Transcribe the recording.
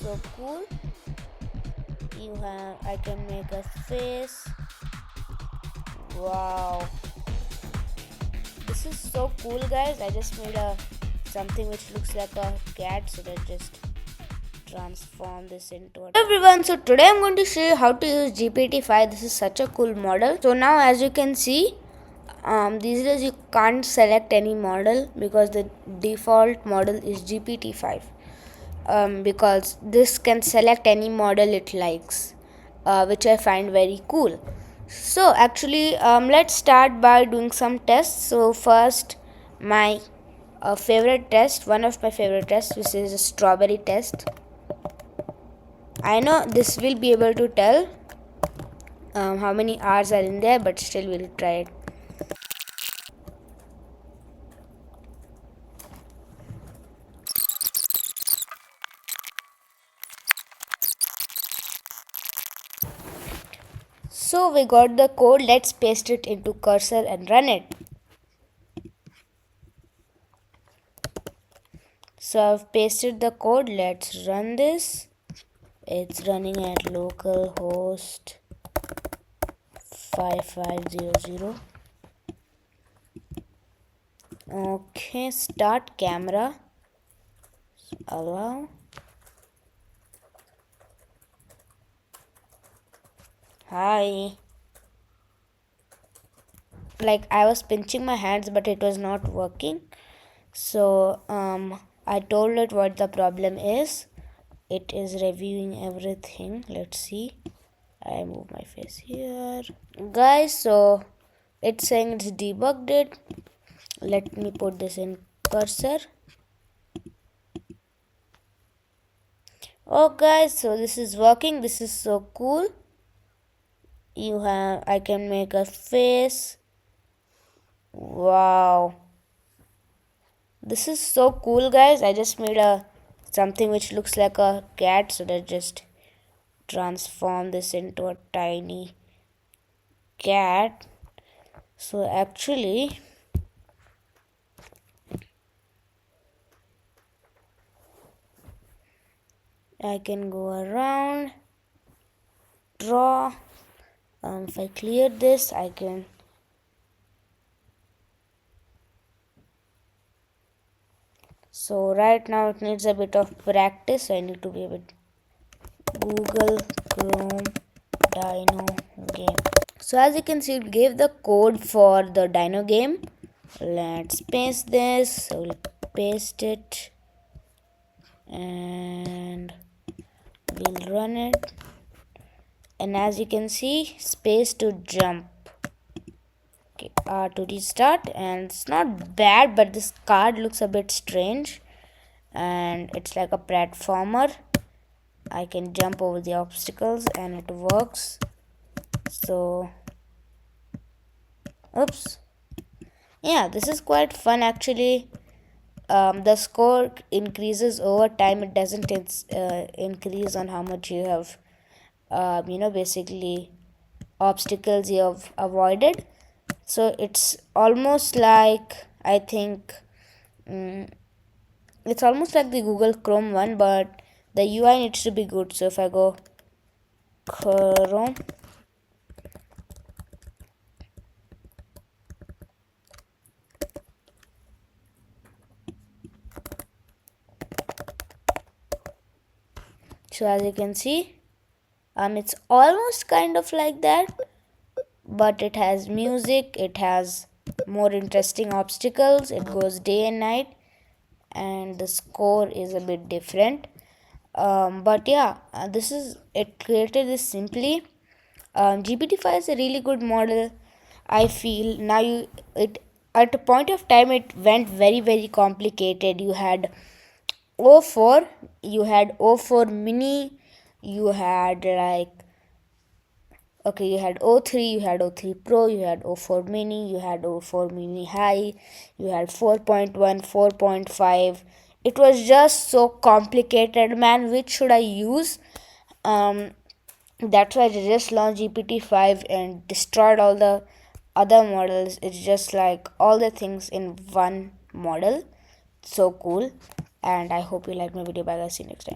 so cool. I can make a face. Wow, this is so cool, guys. I just made a something which looks like a cat, so that just transform this into a... Hello everyone, so today I'm going to show you how to use GPT-5. This is such a cool model. So now as you can see, these days you can't select any model because the default model is GPT-5. Because this can select any model it likes, which I find very cool. So actually, let's start by doing some tests. So first, my favorite test, one of my favorite tests, which is a strawberry test. I know this will be able to tell how many R's are in there, but still we'll try it. So we got the code. Let's paste it into cursor and run it. So I've pasted the code. Let's run this. It's running at localhost 5500. Okay, start camera. Allow. Hi. Like I was pinching my hands, but it was not working. So I told it what the problem is. It is reviewing everything. Let's see. I move my face here, guys. So it's saying it's debugged it. Let me put this in cursor. Oh guys, so this is working. This is so cool. I can make a face. Wow, this is so cool, guys. I just made a something which looks like a cat, so that just transform this into a tiny cat. So actually, I can go around, draw. If I clear this, I can so right now it needs a bit of practice, so I need to be a bit Google Chrome Dino game. So as you can see, it gave the code for the Dino game. Let's paste this. So we'll paste it and we'll run it. And as you can see, space to jump. Okay, to restart, and it's not bad, but this card looks a bit strange, and it's like a platformer. I can jump over the obstacles and it works. So oops, yeah, this is quite fun actually. The score increases over time. It doesn't increase on how much you have basically obstacles you have avoided. So it's almost like, I think it's almost like the Google Chrome one, but the UI needs to be good. So if I go Chrome, so as you can see, it's almost kind of like that, but it has music, it has more interesting obstacles, it goes day and night, and the score is a bit different. But yeah, this is it created this simply. GPT-5 is a really good model. I feel now it at a point of time it went very complicated. You had O4, you had O4 mini, you had like okay, you had O3, you had O3 Pro, you had O4 mini, you had O4 mini high, you had 4.1, 4.5. It was just so complicated, man. Which should I use? That's why I just launched GPT-5 and destroyed all the other models. It's just like all the things in one model. So cool. And I hope you like my video. Bye guys, see you next time.